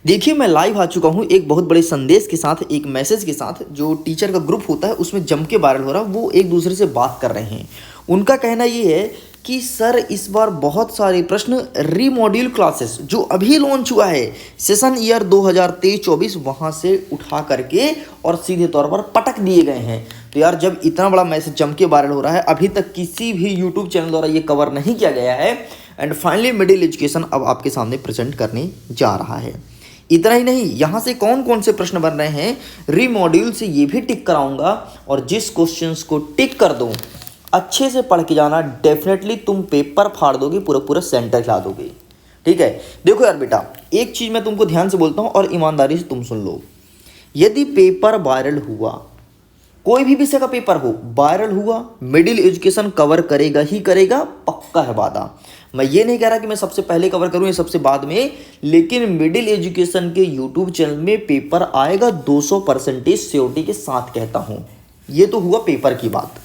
देखिए मैं लाइव आ चुका हूँ एक बहुत बड़े संदेश के साथ, एक मैसेज के साथ। जो टीचर का ग्रुप होता है उसमें जम के वायरल हो रहा है, वो एक दूसरे से बात कर रहे हैं। उनका कहना ये है कि सर इस बार बहुत सारे प्रश्न रीमॉड्यूल क्लासेस जो अभी लॉन्च हुआ है सेशन ईयर 2023-24 वहाँ से उठा करके और सीधे तौर पर पटक दिए गए हैं। तो यार जब इतना बड़ा मैसेज जम के वायरल हो रहा है, अभी तक किसी भी यूट्यूब चैनल द्वारा ये कवर नहीं किया गया है, एंड फाइनली मिडिल एजुकेशन अब आपके सामने प्रेजेंट करने जा रहा है। इतना ही नहीं, यहाँ से कौन कौन से प्रश्न बन रहे हैं रीमॉड्यूल से ये भी टिक कराऊंगा, और जिस क्वेश्चंस को टिक कर दूं अच्छे से पढ़ के जाना, डेफिनेटली तुम पेपर फाड़ दोगे, पूरा पूरा सेंटर खिला दोगे। ठीक है, देखो यार बेटा, एक चीज मैं तुमको ध्यान से बोलता हूँ और ईमानदारी से तुम सुन लो। यदि पेपर वायरल हुआ, कोई भी विषय का पेपर हो, वायरल हुआ, मिडिल एजुकेशन कवर करेगा ही करेगा, पक्का है वादा। मैं ये नहीं कह रहा कि मैं सबसे पहले कवर करूं या सबसे बाद में, लेकिन मिडिल एजुकेशन के यूट्यूब चैनल में पेपर आएगा 200% श्योरिटी के साथ कहता हूं। ये तो हुआ पेपर की बात।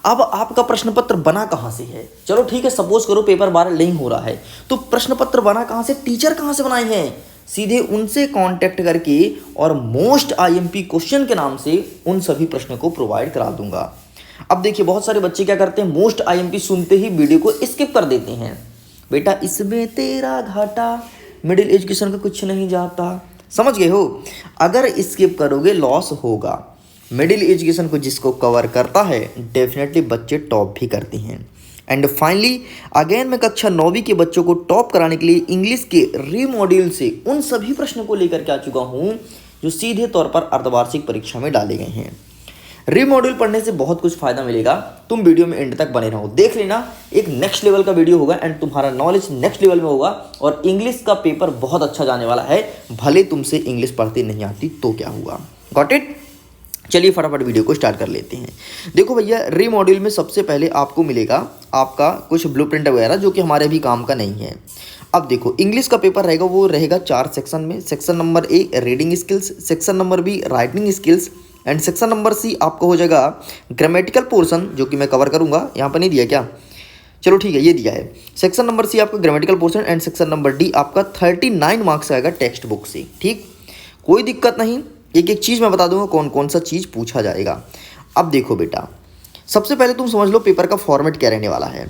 अब आपका प्रश्न पत्र बना कहां से है? चलो ठीक है, सपोज करो पेपर वायरल नहीं हो रहा है, तो प्रश्न पत्र बना कहां से, टीचर कहां से बनाए हैं? सीधे उनसे कांटेक्ट करके और मोस्ट आईएमपी क्वेश्चन के नाम से उन सभी प्रश्नों को प्रोवाइड करा दूंगा। अब देखिए बहुत सारे बच्चे क्या करते हैं, मोस्ट आईएमपी सुनते ही वीडियो को स्किप कर देते हैं। बेटा इसमें तेरा घाटा, मिडिल एजुकेशन का कुछ नहीं जाता, समझ गए हो? अगर स्किप करोगे लॉस होगा। मिडिल एजुकेशन को जिसको कवर करता है डेफिनेटली बच्चे टॉप भी करते हैं। एंड फाइनली अगेन मैं कक्षा 9वीं के बच्चों को टॉप कराने के लिए इंग्लिश के रीमॉड्यूल से उन सभी प्रश्नों को लेकर के आ चुका हूं जो सीधे तौर पर अर्धवार्षिक परीक्षा में डाले गए हैं। रीमॉड्यूल पढ़ने से बहुत कुछ फायदा मिलेगा, तुम वीडियो में एंड तक बने रहो, देख लेना। एक नेक्स्ट लेवल का वीडियो होगा एंड तुम्हारा नॉलेज नेक्स्ट लेवल में होगा, और इंग्लिश का पेपर बहुत अच्छा जाने वाला है। भले तुमसे इंग्लिश पढ़ती नहीं आती तो क्या हुआ, गॉट इट? चलिए फटाफट वीडियो को स्टार्ट कर लेते हैं। देखो भैया, रीमॉड्यूल में सबसे पहले आपको मिलेगा आपका कुछ ब्लूप्रिंट वगैरह जो कि हमारे भी काम का नहीं है। अब देखो इंग्लिश का पेपर रहेगा, वो रहेगा 4 सेक्शन में। Section number A reading skills, section number B writing skills, and section number C आपको हो जाएगा ग्रामेटिकल पोर्शन, जो कि मैं कवर करूंगा। यहाँ पर नहीं दिया क्या? चलो ठीक है, ये दिया है। सेक्शन नंबर सी आपका grammatical portion, and section number D आपका 39 मार्क्स आएगा टेक्स्ट बुक से। ठीक, कोई दिक्कत नहीं, एक एक चीज़ मैं बता दूंगा कौन कौन सा चीज़ पूछा जाएगा। अब देखो बेटा, सबसे पहले तुम समझ लो पेपर का फॉर्मेट क्या रहने वाला है,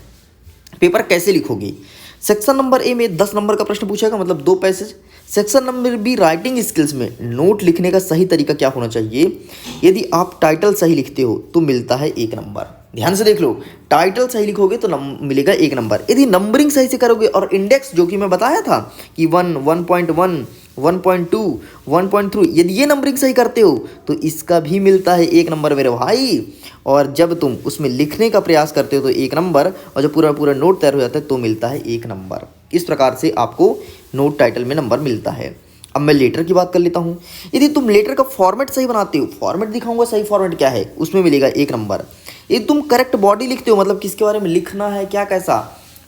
पेपर कैसे लिखोगे। सेक्शन नंबर ए में 10 नंबर का प्रश्न पूछेगा, मतलब 2 passage. Section number B writing skills में नोट लिखने का सही तरीका क्या होना चाहिए। यदि आप टाइटल सही लिखते हो तो मिलता है 1 नंबर। ध्यान से देख लो, टाइटल सही लिखोगे तो मिलेगा 1 नंबर। यदि नंबरिंग सही से करोगे और इंडेक्स जो कि मैं बताया था कि 1, 1.1, 1.2, 1.3, यदि ये नंबरिंग सही करते हो तो इसका भी मिलता है 1 नंबर मेरे भाई। और जब तुम उसमें लिखने का प्रयास करते हो तो 1 नंबर, और जब पूरा पूरा नोट तैयार हो जाता है तो मिलता है 1 नंबर। इस प्रकार से आपको नोट टाइटल में नंबर मिलता है। अब मैं लेटर की बात कर लेता हूँ। यदि तुम लेटर का फॉर्मेट सही बनाते हो, फॉर्मेट दिखाऊंगा सही फॉर्मेट क्या है, उसमें मिलेगा 1 नंबर। यदि तुम करेक्ट बॉडी लिखते हो, मतलब किसके बारे में लिखना है, क्या कैसा,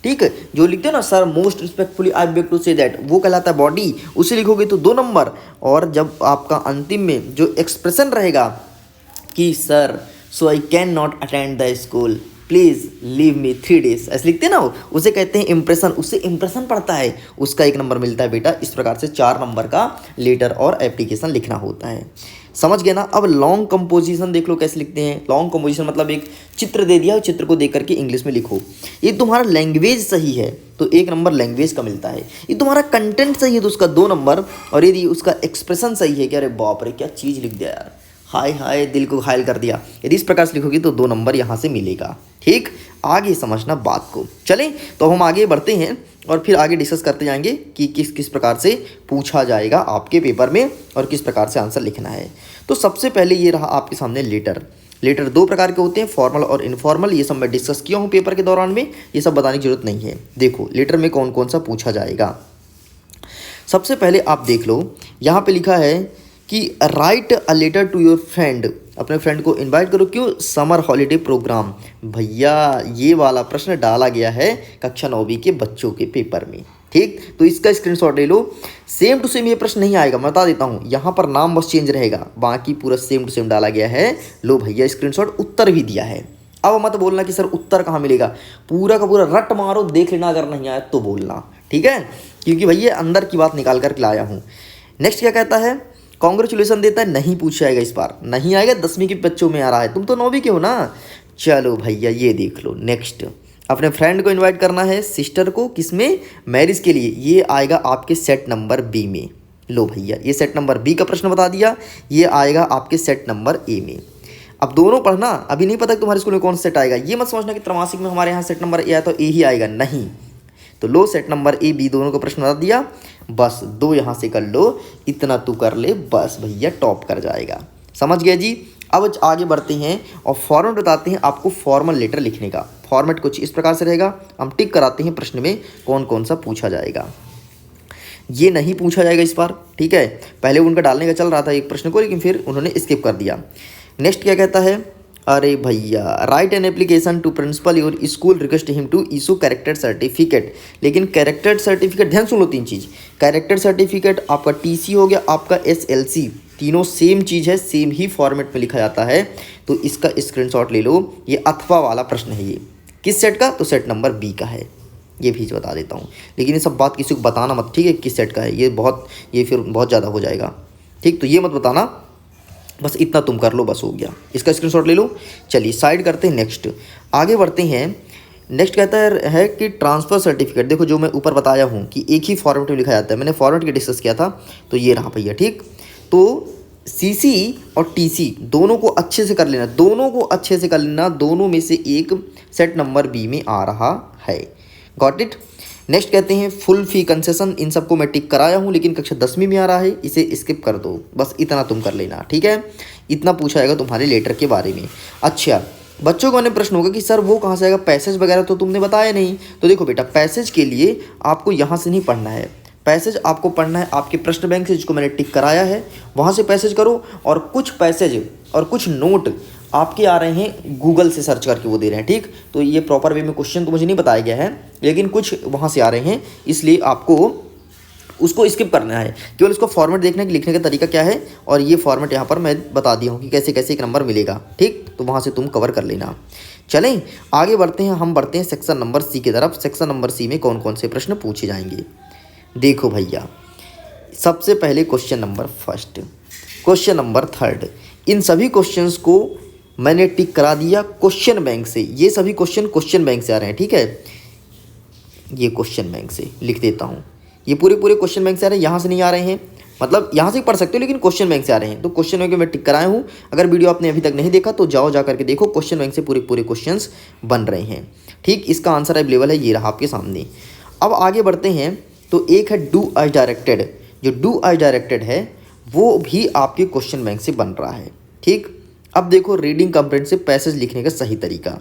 ठीक है, जो लिखते हो ना sir most respectfully I beg to say that, वो कहलाता है बॉडी, उसे लिखोगे तो 2 नंबर। और जब आपका अंतिम में जो एक्सप्रेशन रहेगा कि sir so I can not attend the school, please leave me 3 days, ऐसे लिखते हैं ना, उसे कहते हैं इम्प्रेशन, उससे इम्प्रेशन पड़ता है, उसका 1 नंबर मिलता है बेटा। इस प्रकार से 4 नंबर का लेटर और एप्लीकेशन लिखना होता है, समझ गए ना। अब लॉन्ग कंपोजिशन देख लो कैसे लिखते हैं। लॉन्ग कंपोजिशन मतलब एक चित्र दे दिया, चित्र को देख करके इंग्लिश में लिखो। ये तुम्हारा लैंग्वेज सही है तो 1 नंबर लैंग्वेज का मिलता है। ये तुम्हारा कंटेंट सही है तो उसका 2 नंबर, और यदि उसका एक्सप्रेशन सही है कि अरे बाप रे क्या चीज़ लिख दिया यार, हाय हाय दिल को घायल कर दिया, यदि इस प्रकार से लिखोगे तो 2 नंबर यहाँ से मिलेगा। ठीक, आगे समझना बात को। चलें तो हम आगे बढ़ते हैं और फिर आगे डिस्कस करते जाएंगे कि किस किस प्रकार से पूछा जाएगा आपके पेपर में और किस प्रकार से आंसर लिखना है। तो सबसे पहले ये रहा आपके सामने लेटर। लेटर 2 प्रकार के होते हैं, फॉर्मल और इनफॉर्मल। ये सब मैं डिस्कस किया हूँ पेपर के दौरान में, ये सब बताने की जरूरत नहीं है। देखो लेटर में कौन कौन सा पूछा जाएगा। सबसे पहले आप देख लो, यहाँ पे लिखा है कि write a letter to your friend, अपने फ्रेंड को इनवाइट करो, क्यों, समर हॉलीडे प्रोग्राम। भैया ये वाला प्रश्न डाला गया है कक्षा 9वीं के बच्चों के पेपर में। ठीक, तो इसका स्क्रीनशॉट ले लो। सेम टू सेम ये प्रश्न नहीं आएगा, मैं बता देता हूँ, यहाँ पर नाम बस चेंज रहेगा, बाकी पूरा सेम टू सेम डाला गया है। लो भैया स्क्रीनशॉट, उत्तर भी दिया है। अब मत बोलना कि सर उत्तर कहाँ मिलेगा, पूरा का पूरा रट मारो, देख लेना, अगर नहीं आया तो बोलना। ठीक है, क्योंकि भैया अंदर की बात निकाल कर लाया हूँ। नेक्स्ट क्या कहता है, कॉन्ग्रेचुलेसन देता है, नहीं पूछा जाएगा इस बार, नहीं आएगा, 10वीं के बच्चों में आ रहा है, तुम तो 9वीं के हो ना। चलो भैया ये देख लो। नेक्स्ट, अपने फ्रेंड को इनवाइट करना है, सिस्टर को, किसमें, मैरिज के लिए, ये आएगा आपके सेट नंबर बी में। लो भैया ये सेट नंबर बी का प्रश्न बता दिया, ये आएगा आपके सेट नंबर ए में। अब दोनों पढ़ना, अभी नहीं पता कि तुम्हारे स्कूल में कौन सा सेट आएगा, ये मत समझना कि त्रैमासिक में हमारे यहाँ सेट नंबर ए आया तो ए ही आएगा, नहीं। तो लो सेट नंबर ए बी दोनों को प्रश्न बता दिया, बस 2 यहाँ से कर लो, इतना तू कर ले, बस भैया टॉप कर जाएगा। समझ गए जी। अब आगे बढ़ते हैं और फॉर्मेट बताते हैं आपको फॉर्मल लेटर लिखने का। फॉर्मेट कुछ इस प्रकार से रहेगा, हम टिक कराते हैं प्रश्न में कौन कौन सा पूछा जाएगा। ये नहीं पूछा जाएगा इस बार, ठीक है, पहले उनका डालने का चल रहा था एक प्रश्न को, लेकिन फिर उन्होंने स्किप कर दिया। नेक्स्ट क्या कहता है, अरे भैया write an application to principal your school, request him to issue character certificate. लेकिन कैरेक्टर सर्टिफिकेट, ध्यान सुन लो 3 चीज़, कैरेक्टर सर्टिफिकेट, आपका टीसी हो गया, आपका एसएलसी, तीनों सेम चीज़ है, सेम ही फॉर्मेट में लिखा जाता है। तो इसका स्क्रीनशॉट ले लो, ये अथवा वाला प्रश्न है, ये किस सेट का, तो सेट नंबर बी का है, ये भी बता देता हूँ। लेकिन ये सब बात किसी को बताना मत, ठीक है, किस सेट का है, ये फिर बहुत ज़्यादा हो जाएगा, ठीक, तो ये मत बताना, बस इतना तुम कर लो, बस हो गया। इसका स्क्रीनशॉट ले लो। चलिए साइड करते हैं, नेक्स्ट आगे बढ़ते हैं। नेक्स्ट कहता है कि ट्रांसफ़र सर्टिफिकेट, देखो जो मैं ऊपर बताया हूँ कि एक ही फॉर्मेट में लिखा जाता है, मैंने फॉर्मेट की डिस्कस किया था, तो ये रहा भैया, ठीक। तो सीसी और टीसी दोनों को अच्छे से कर लेना, दोनों को अच्छे से कर लेना, दोनों में से एक सेट नंबर बी में आ रहा है। Got it. नेक्स्ट कहते हैं फुल फी कंसेशन, इन सबको मैं टिक कराया हूँ, लेकिन कक्षा 10वीं में आ रहा है, इसे स्किप कर दो, बस इतना तुम कर लेना, ठीक है। इतना पूछा जाएगा तुम्हारे लेटर के बारे में। अच्छा, बच्चों को मैंने प्रश्न होगा कि सर वो कहाँ से आएगा, पैसेज वगैरह तो तुमने बताया नहीं। तो देखो बेटा, पैसेज के लिए आपको यहाँ से नहीं पढ़ना है, पैसेज आपको पढ़ना है आपके प्रश्न बैंक से, जिसको मैंने टिक कराया है, वहाँ से पैसेज करो। और कुछ पैसेज और कुछ नोट आपके आ रहे हैं गूगल से सर्च करके वो दे रहे हैं, ठीक। तो ये प्रॉपर वे में क्वेश्चन तो मुझे नहीं बताया गया है, लेकिन कुछ वहाँ से आ रहे हैं, इसलिए आपको उसको स्किप करना है, केवल उसको फॉर्मेट देखना कि लिखने का तरीका क्या है। और ये फॉर्मेट यहाँ पर मैं बता दिया हूँ कि कैसे कैसे एक नंबर मिलेगा, ठीक, तो वहाँ से तुम कवर कर लेना। चलें आगे बढ़ते हैं, हम बढ़ते हैं सेक्शन नंबर सी की तरफ। सेक्शन नंबर सी में कौन कौन से प्रश्न पूछे जाएंगे, देखो भैया। सबसे पहले question number first, question number third, इन सभी क्वेश्चंस को मैंने टिक करा दिया क्वेश्चन बैंक से। ये सभी क्वेश्चन बैंक से आ रहे हैं, ठीक है, ये क्वेश्चन बैंक से लिख देता हूँ, ये पूरे क्वेश्चन बैंक से आ रहे हैं, यहाँ से नहीं आ रहे हैं, मतलब यहाँ से पढ़ सकते हो, लेकिन क्वेश्चन बैंक से आ रहे हैं। तो क्वेश्चन बैंक में टिक कराया हूँ। अगर वीडियो आपने अभी तक नहीं देखा तो जाओ जा करके देखो, क्वेश्चन बैंक से पूरे क्वेश्चंस बन रहे हैं, ठीक। इसका आंसर अवेलेबल है, ये रहा आपके सामने। अब आगे बढ़ते हैं, तो एक है डू एज डायरेक्टेड, जो डू एज डायरेक्टेड है वो भी आपके क्वेश्चन बैंक से बन रहा है, ठीक। अब देखो रीडिंग कंप्रेहेंसिव पैसेज लिखने का सही तरीका।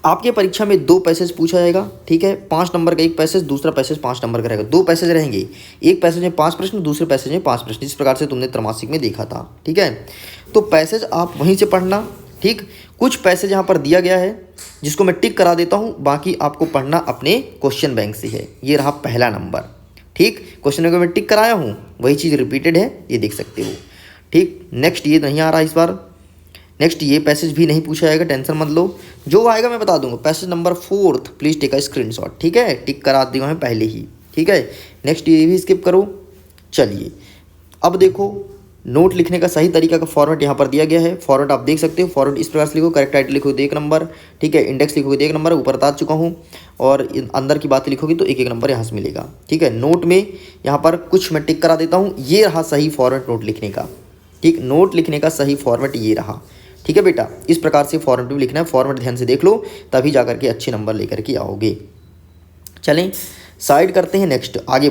आपके परीक्षा में 2 पैसेज पूछा जाएगा, ठीक है, 5 नंबर का एक पैसेज, दूसरा पैसेज 5 नंबर का रहेगा। 2 पैसेज रहेंगे, एक पैसेज में 5 प्रश्न, दूसरे पैसेज में 5 प्रश्न, जिस प्रकार से तुमने त्रैमासिक में देखा था, ठीक है। तो पैसेज आप वहीं से पढ़ना, ठीक। कुछ पैसेज यहाँ पर दिया गया है जिसको मैं टिक करा देता हूँ, बाकी आपको पढ़ना अपने क्वेश्चन बैंक से है। ये रहा पहला नंबर, ठीक, क्वेश्चन बैंक में टिक कराया हूँ, वही चीज़ रिपीटेड है, ये देख सकते हो, ठीक। नेक्स्ट ये नहीं आ रहा इस बार। नेक्स्ट ये पैसेज भी नहीं पूछा जाएगा, टेंशन मत लो, जो आएगा मैं बता दूंगा। Passage number 4 please take a screenshot, ठीक है, टिक करा दिया है पहले ही, ठीक है। नेक्स्ट ये भी स्किप करो। चलिए अब देखो, नोट लिखने का सही तरीका का फॉर्मेट यहाँ पर दिया गया है। फॉर्मेट आप देख सकते हो, फॉर्मेट इस प्रकार से लिखो, करेक्ट टाइटल लिखोगे तो 1 नंबर, ठीक है, इंडेक्स लिखोगे तो 1 नंबर, ऊपर बता चुका हूँ, और अंदर की बातें लिखोगे तो 1 नंबर यहाँ से मिलेगा, ठीक है। नोट में यहाँ पर कुछ मैं टिक करा देता हूँ, ये रहा सही फॉर्मेट नोट लिखने का, ठीक, नोट लिखने का सही फॉर्मेट ये रहा, ठीक है बेटा। इस प्रकार से फॉर्मेट भी लिखना है, फॉर्मेट ध्यान से देख लो, तभी जा करके अच्छे नंबर लेकर के आओगे। चलें साइड करते हैं, नेक्स्ट आगे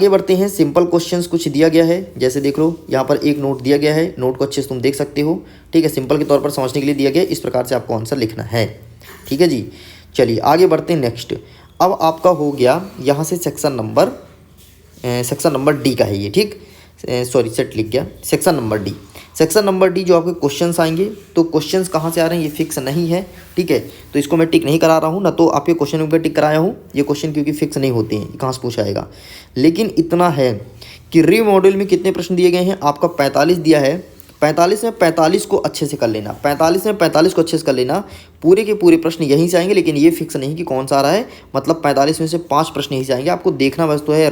बढ़ते हैं। सिंपल क्वेश्चंस कुछ दिया गया है, जैसे देख लो यहाँ पर एक नोट दिया गया है, नोट को अच्छे से तुम देख सकते हो, ठीक है, सिंपल के तौर पर समझने के लिए दिया गया है, इस प्रकार से आपको आंसर लिखना है, ठीक है जी। चलिए आगे बढ़ते हैं, नेक्स्ट अब आपका हो गया यहाँ से सेक्शन नंबर डी का है ये, ठीक, सॉरी सेट लिख गया, section number D. Section number D जो आपके क्वेश्चंस आएंगे, तो क्वेश्चंस कहाँ से आ रहे हैं ये फिक्स नहीं है, ठीक है, तो इसको मैं टिक नहीं करा रहा हूँ ना, तो आपके क्वेश्चन पर टिक कराया हूँ, ये क्वेश्चन क्योंकि फिक्स नहीं होते हैं, कहाँ से पूछा जाएगा। लेकिन इतना है कि री मॉड्यूल में कितने प्रश्न दिए गए हैं, आपका 45 दिया है, 45 में 45 को अच्छे से कर लेना, 45 में 45 को अच्छे से कर लेना। पूरे के पूरे प्रश्न यहीं से आएंगे, लेकिन ये फिक्स नहीं कि कौन सा आ रहा है, मतलब 45 में से 5 प्रश्न यहीं से आएंगे। आपको देखना बस तो है यार,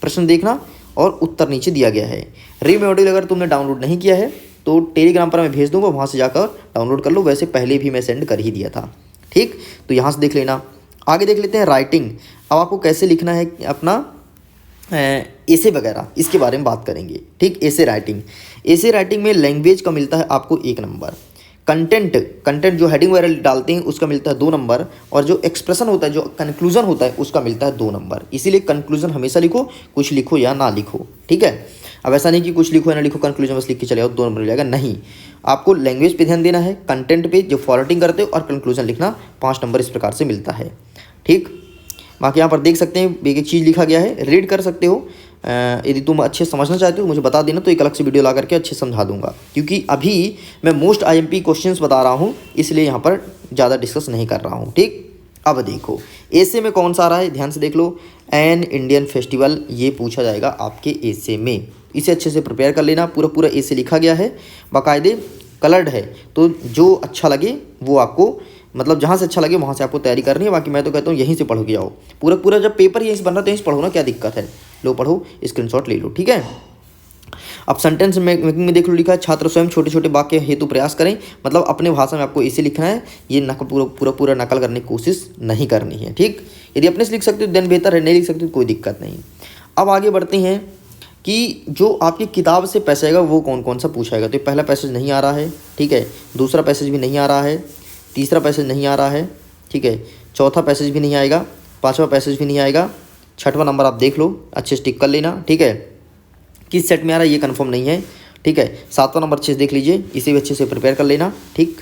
प्रश्न देखना और उत्तर नीचे दिया गया है। री मॉड्यूल अगर तुमने डाउनलोड नहीं किया है तो टेलीग्राम पर मैं भेज दूंगा, वहाँ से जाकर डाउनलोड कर लो। वैसे पहले भी मैं सेंड कर ही दिया था, ठीक। तो यहाँ से देख लेना। आगे देख लेते हैं राइटिंग। अब आपको कैसे लिखना है अपना एसे वगैरह, इसके बारे में बात करेंगे, ठीक। एसे राइटिंग में लैंग्वेज का मिलता है आपको 1 नंबर। कंटेंट जो हेडिंग वगैरह डालते हैं उसका मिलता है 2 नंबर, और जो एक्सप्रेशन होता है, जो कंक्लूजन होता है, उसका मिलता है 2 नंबर। इसीलिए कंक्लूजन हमेशा लिखो, कुछ लिखो या ना लिखो, ठीक है। अब ऐसा नहीं कि कुछ लिखो या ना लिखो, कंक्लूजन बस लिख के चले आओ 2 नंबर मिल जाएगा, नहीं। आपको लैंग्वेज पे ध्यान देना है, कंटेंट पे जो फॉर्मेटिंग करते हो, और कंक्लूजन लिखना 5 नंबर इस प्रकार से मिलता है, ठीक। बाकी यहाँ पर देख सकते हैं एक एक चीज़ लिखा गया है, रीड कर सकते हो। यदि तुम अच्छे समझना चाहते हो मुझे बता देना, तो एक अलग से वीडियो ला करके अच्छे समझा दूंगा, क्योंकि अभी मैं मोस्ट IMP क्वेश्चंस बता रहा हूँ, इसलिए यहाँ पर ज़्यादा डिस्कस नहीं कर रहा हूँ, ठीक। अब देखो एसे में कौन सा आ रहा है, ध्यान से देख लो। एन इंडियन फेस्टिवल, ये पूछा जाएगा आपके एसे में। इसे अच्छे से प्रिपेयर कर लेना, पूरा एसे लिखा गया है, बाकायदे कलर्ड है। तो जो अच्छा लगे वो आपको, मतलब जहाँ से अच्छा लगे वहाँ से आपको तैयारी करनी है। बाकी मैं तो कहता हूँ यहीं से पढ़ के जाओ, पूरा जब पेपर यहीं से बन रहा है यहीं से पढ़ो ना, क्या दिक्कत है। लो पढ़ो, स्क्रीनशॉट ले लो, ठीक है। अब सेंटेंस मेकिंग में देख लो, लिखा है छात्र स्वयं छोटे छोटे वाक्य हेतु प्रयास करें, मतलब अपने भाषा में आपको इसे लिखना है, ये नकल पूरा नकल करने की कोशिश नहीं करनी है, ठीक। यदि अपने से लिख सकते हो देन बेहतर है, नहीं लिख सकते तो कोई दिक्कत नहीं। अब आगे बढ़ते हैं कि जो आपकी किताब से पैसेज आएगा वो कौन कौन सा पूछाएगा। तो पहला पैसेज नहीं आ रहा है, ठीक है। दूसरा पैसेज भी नहीं आ रहा है, तीसरा पैसेज नहीं आ रहा है, ठीक है। चौथा पैसेज भी नहीं आएगा, 5वां पैसेज भी नहीं आएगा, 6वां नंबर आप देख लो, अच्छे से टिक कर लेना, ठीक है। किस सेट में आ रहा है ये कंफर्म नहीं है, ठीक है। 7वां नंबर अच्छे से देख लीजिए, इसे भी अच्छे से प्रिपेयर कर लेना, ठीक।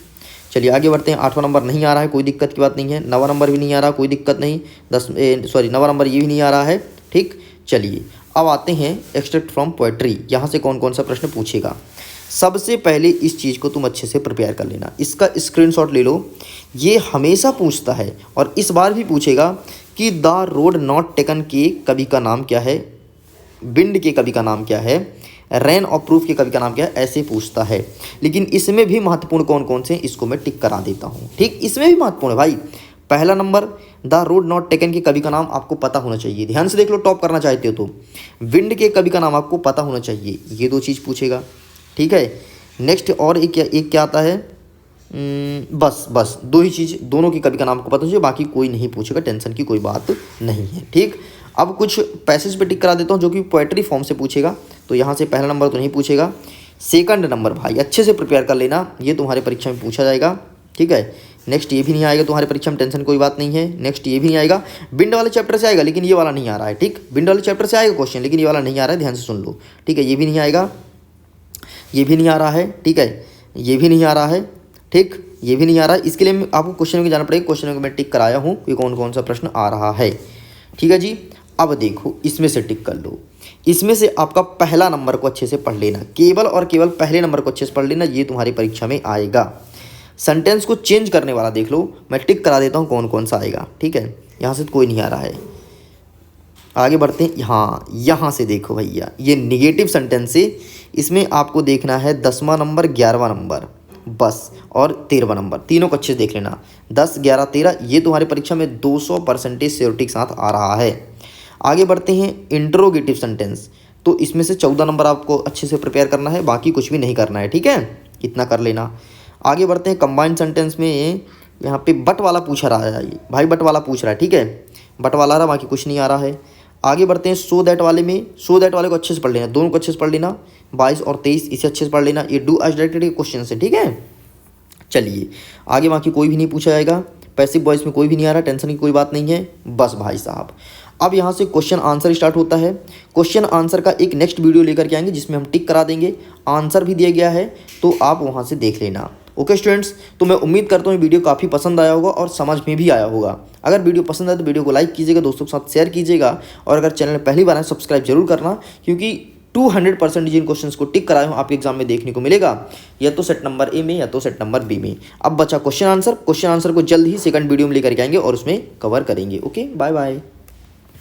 चलिए आगे बढ़ते हैं। 8वां नंबर नहीं आ रहा है, कोई दिक्कत की बात नहीं है। 9वां नंबर भी नहीं आ रहा, कोई दिक्कत नहीं। 9वां नंबर ये भी नहीं आ रहा है, ठीक। चलिए अब आते हैं एक्सट्रैक्ट फ्रॉम पोएट्री, यहाँ से कौन कौन सा प्रश्न पूछेगा। सबसे पहले इस चीज़ को तुम अच्छे से प्रिपेयर कर लेना, इसका स्क्रीनशॉट ले लो। ये हमेशा पूछता है और इस बार भी पूछेगा कि द रोड नॉट टेकन के कवि का नाम क्या है, विंड के कवि का नाम क्या है, रेन ऑफ प्रूफ के कवि का नाम क्या है, ऐसे पूछता है। लेकिन इसमें भी महत्वपूर्ण कौन कौन से, इसको मैं टिक करा देता हूँ, ठीक। इसमें भी महत्वपूर्ण है भाई। पहला number the road not taken के कवि का नाम आपको पता होना चाहिए, ध्यान से देख लो, टॉप करना चाहते हो तो। विंड के कवि का नाम आपको पता होना चाहिए, ये 2 चीज़ पूछेगा, ठीक है। नेक्स्ट और एक क्या आता है, बस 2 ही चीज़, दोनों की कवि का नाम आपको पता चाहिए, बाकी कोई नहीं पूछेगा, टेंशन की कोई बात नहीं है, ठीक। अब कुछ पैसेज पे टिक करा देता हूँ जो कि पोएट्री फॉर्म से पूछेगा। तो यहाँ से पहला नंबर तो नहीं पूछेगा, सेकंड नंबर भाई अच्छे से प्रिपेयर कर लेना, ये तुम्हारे परीक्षा में पूछा जाएगा, ठीक है। नेक्स्ट ये भी नहीं आएगा तुम्हारी परीक्षा में, टेंशन कोई बात नहीं है। नेक्स्ट ये भी नहीं आएगा, विंड वाले चैप्टर से आएगा लेकिन ये वाला नहीं आ रहा है, ठीक। विंड वाले चैप्टर से आएगा क्वेश्चन, लेकिन ये वाला नहीं आ रहा है, ध्यान से सुन लो, ठीक है। ये भी नहीं आएगा, ये भी नहीं आ रहा है, ठीक है। ये भी नहीं आ रहा है, ठीक। ये भी नहीं आ रहा है। इसके लिए आपको क्वेश्चन में जाना पड़ेगा, क्वेश्चन में मैं टिक कराया हूँ कि कौन कौन सा प्रश्न आ रहा है, ठीक है जी। अब देखो इसमें से टिक कर लो, इसमें से आपका पहला नंबर को अच्छे से पढ़ लेना, केवल और केवल पहले नंबर को अच्छे से पढ़ लेना, ये तुम्हारी परीक्षा में आएगा। सेंटेंस को चेंज करने वाला देख लो, मैं टिक करा देता हूँ कौन कौन सा आएगा, ठीक है। यहाँ से तो कोई नहीं आ रहा है। आगे बढ़ते हैं, यहाँ से देखो भैया, ये निगेटिव सेंटेंस से, इसमें आपको देखना है 10वां नंबर, 11वां नंबर बस, और 13वां नंबर, तीनों को अच्छे से देख लेना। 10, 11, 13 ये तुम्हारी परीक्षा में 200% श्योरिटी के साथ आ रहा है। आगे बढ़ते हैं इंट्रोगेटिव सेंटेंस, तो इसमें से 14 नंबर आपको अच्छे से प्रिपेयर करना है, बाकी कुछ भी नहीं करना है, ठीक है, इतना कर लेना। आगे बढ़ते हैं कंबाइंड सेंटेंस में, यहाँ पे बट वाला पूछ रहा है ये भाई, बट वाला पूछ रहा है, ठीक है, बट वाला आ रहा, बाकी कुछ नहीं आ रहा है। आगे बढ़ते हैं सो दैट वाले में, सो दैट वाले को अच्छे से पढ़ लेना, दोनों को अच्छे से पढ़ लेना, 22 और 23 इसे अच्छे से पढ़ लेना, ये डू एज डायरेक्टेड के क्वेश्चन है, ठीक है। चलिए आगे बाकी कोई भी नहीं पूछा जाएगा, पैसिव वॉइस में कोई भी नहीं आ रहा, टेंशन की कोई बात नहीं है, बस भाई साहब। अब यहाँ से क्वेश्चन आंसर स्टार्ट होता है। क्वेश्चन आंसर का एक नेक्स्ट वीडियो लेकर के आएंगे जिसमें हम टिक करा देंगे, आंसर भी दिया गया है, तो आप वहाँ से देख लेना। ओके स्टूडेंट्स, तो मैं उम्मीद करता हूँ वीडियो काफ़ी पसंद आया होगा और समझ में भी आया होगा। अगर वीडियो पसंद आए तो वीडियो को लाइक कीजिएगा, दोस्तों के साथ शेयर कीजिएगा, और अगर चैनल पहली बार है सब्सक्राइब जरूर करना, क्योंकि 200% जिन क्वेश्चंस को टिक कराए हूँ आपके एग्जाम में देखने को मिलेगा, या तो सेट नंबर ए में या तो सेट नंबर बी में। अब बचा क्वेश्चन आंसर को जल्द ही सेकंड वीडियो में लेकर के आएंगे और उसमें कवर करेंगे। Okay, bye bye.